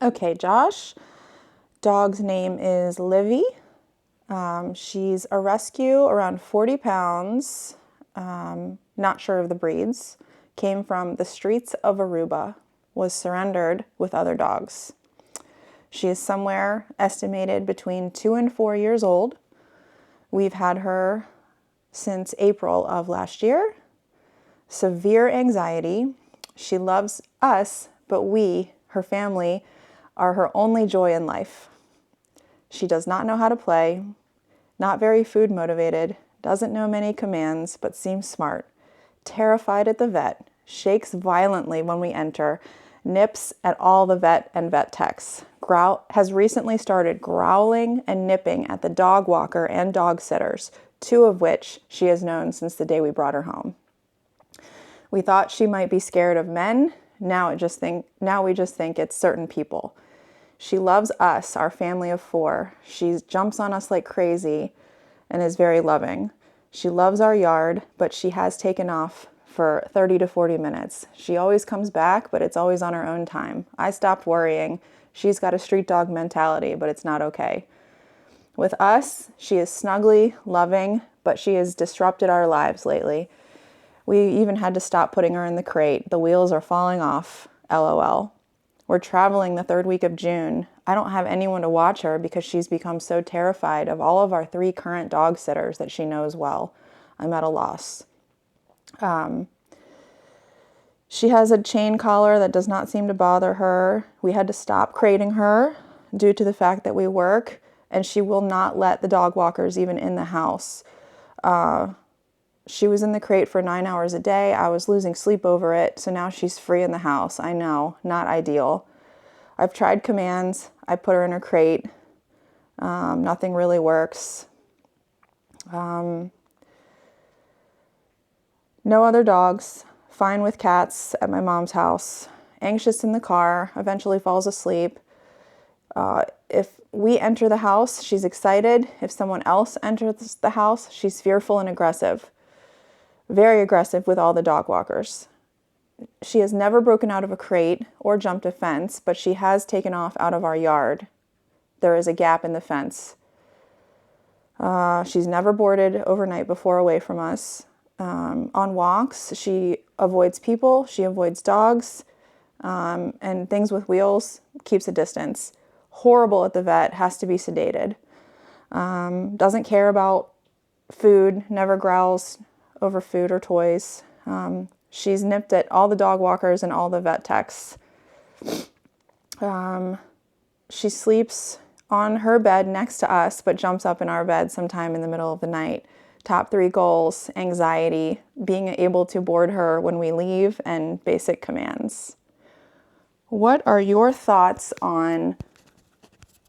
Okay, Josh. Dog's name is Livy. She's a rescue, around 40 pounds. Not sure of the breeds. Came from the streets of Aruba. Was surrendered with other dogs. She is somewhere estimated between 2 and 4 years old. We've had her since April of last year. Severe anxiety. She loves us, but we, her family, are her only joy in life. She does not know how to play, not very food motivated, doesn't know many commands, but seems smart. Terrified at the vet, shakes violently when we enter, nips at all the vet and vet techs. Has recently started growling and nipping at the dog walker and dog sitters, two of which she has known since the day we brought her home. We thought she might be scared of men. Now we just think it's certain people. She loves us, our family of 4. She jumps on us like crazy and is very loving. She loves our yard, but she has taken off for 30 to 40 minutes. She always comes back, but it's always on her own time. I stopped worrying. She's got a street dog mentality, but it's not okay. With us, she is snuggly, loving, but she has disrupted our lives lately. We even had to stop putting her in the crate. The wheels are falling off, LOL. We're traveling the 3rd week of June. I don't have anyone to watch her because she's become so terrified of all of our 3 current dog sitters that she knows well. I'm at a loss. She has a chain collar that does not seem to bother her. We had to stop crating her due to the fact that we work, and she will not let the dog walkers even in the house. She was in the crate for 9 hours a day. I was losing sleep over it, so now she's free in the house. I know, not ideal. I've tried commands. I put her in her crate. Nothing really works. No other dogs. Fine with cats at my mom's house. Anxious in the car. Eventually falls asleep. If we enter the house, she's excited. If someone else enters the house, she's fearful and aggressive. Very aggressive with all the dog walkers. She has never broken out of a crate or jumped a fence, but she has taken off out of our yard. There is a gap in the fence. She's never boarded overnight before away from us. On walks, she avoids people, she avoids dogs, and things with wheels, keeps a distance. Horrible at the vet, has to be sedated. Doesn't care about food, never growls over food or toys. She's nipped at all the dog walkers and all the vet techs. She sleeps on her bed next to us, but jumps up in our bed sometime in the middle of the night. Top 3 goals: anxiety, being able to board her when we leave, and basic commands. What are your thoughts on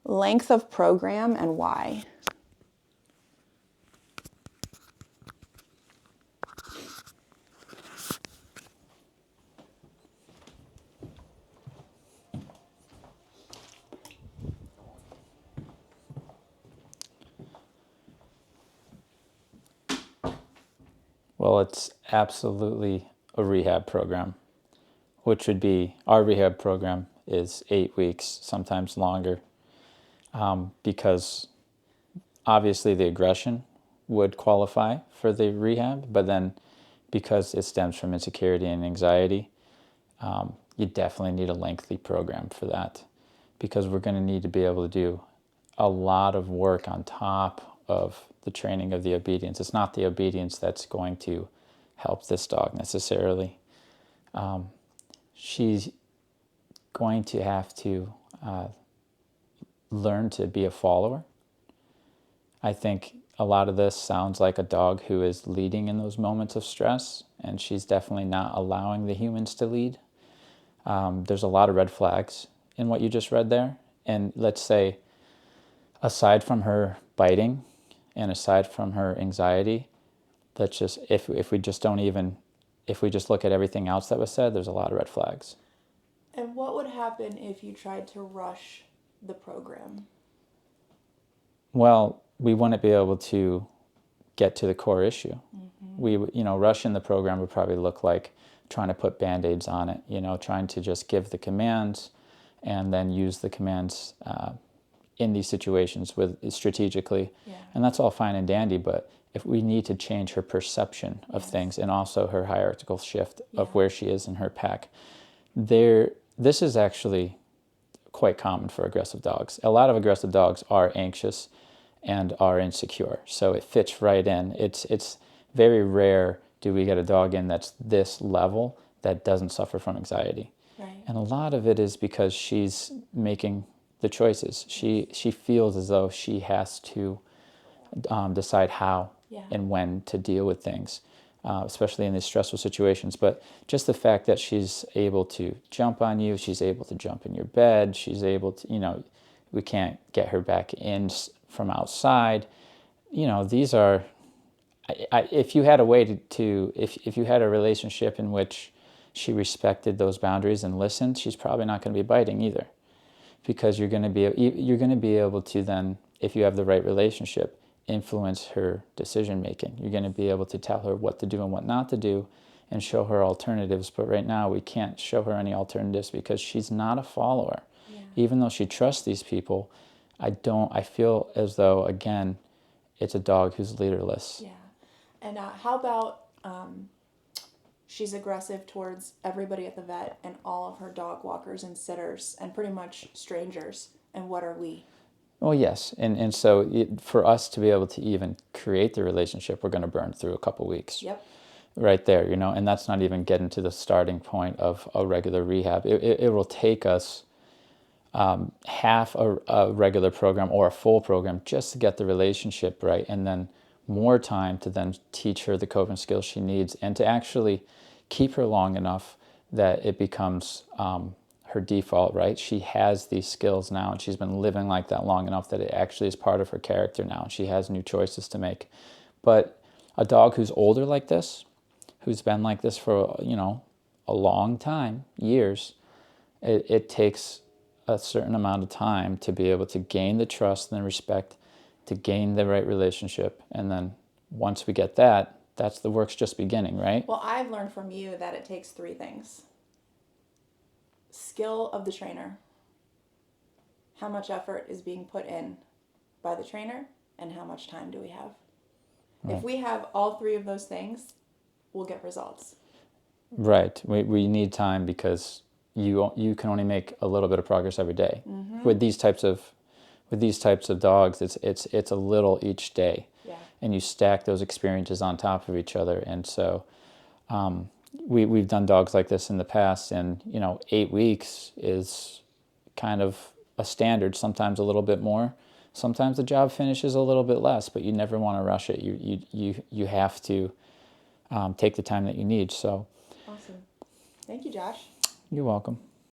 length of program and why? Well, it's absolutely a rehab program, which would be, our rehab program is 8 weeks, sometimes longer, because obviously the aggression would qualify for the rehab, but then because it stems from insecurity and anxiety, you definitely need a lengthy program for that, because we're going to need to be able to do a lot of work on top of the training of the obedience. It's not the obedience that's going to help this dog necessarily. She's going to have to learn to be a follower. I think a lot of this sounds like a dog who is leading in those moments of stress, and she's definitely not allowing the humans to lead. There's a lot of red flags in what you just read there. And let's say, aside from her biting and aside from her anxiety, let's just, if we just look at everything else that was said, there's a lot of red flags. And what would happen if you tried to rush the program? Well, we wouldn't be able to get to the core issue. Rushing the program would probably look like trying to put Band-Aids on it, trying to just give the commands and then use the commands in these situations with strategically. Yeah. And that's all fine and dandy, but if we need to change her perception of things and also her hierarchical shift of where she is in her pack, this is actually quite common for aggressive dogs. A lot of aggressive dogs are anxious and are insecure, so it fits right in. It's very rare do we get a dog in that's this level that doesn't suffer from anxiety. Right. And a lot of it is because she's making the choices. She feels as though she has to decide how and when to deal with things, especially in these stressful situations. But just the fact that she's able to jump on you, she's able to jump in your bed, she's able to, we can't get her back in from outside. These are, if you had a way if you had a relationship in which she respected those boundaries and listened, she's probably not going to be biting either, because you're going to be able to then, if you have the right relationship, influence her decision making. You're going to be able to tell her what to do and what not to do and show her alternatives. But right now we can't show her any alternatives because she's not a follower. Yeah. Even though she trusts these people, I feel as though, again, it's a dog who's leaderless. Yeah. And how about she's aggressive towards everybody at the vet and all of her dog walkers and sitters and pretty much strangers. And what are we? Well, yes. And so for us to be able to even create the relationship, we're going to burn through a couple weeks. Yep. Right there, and that's not even getting to the starting point of a regular rehab. It will take us half a regular program or a full program just to get the relationship right, and then more time to then teach her the coping skills she needs and to actually keep her long enough that it becomes her default, right? She has these skills now, and she's been living like that long enough that it actually is part of her character now, and she has new choices to make. But a dog who's older like this, who's been like this for, a long time, years, it takes a certain amount of time to be able to gain the trust and the respect, to gain the right relationship. And then once we get that, that's the work's just beginning, right? Well, I've learned from you that it takes 3 things. Skill of the trainer. How much effort is being put in by the trainer, and how much time do we have? Right. If we have all 3 of those things, we'll get results. Right. We need time because you can only make a little bit of progress every day. Mm-hmm. With these types of dogs, it's a little each day. Yeah. And you stack those experiences on top of each other. And so we've done dogs like this in the past, and 8 weeks is kind of a standard, sometimes a little bit more. Sometimes the job finishes a little bit less, but you never want to rush it. You have to take the time that you need. So awesome. Thank you, Josh. You're welcome.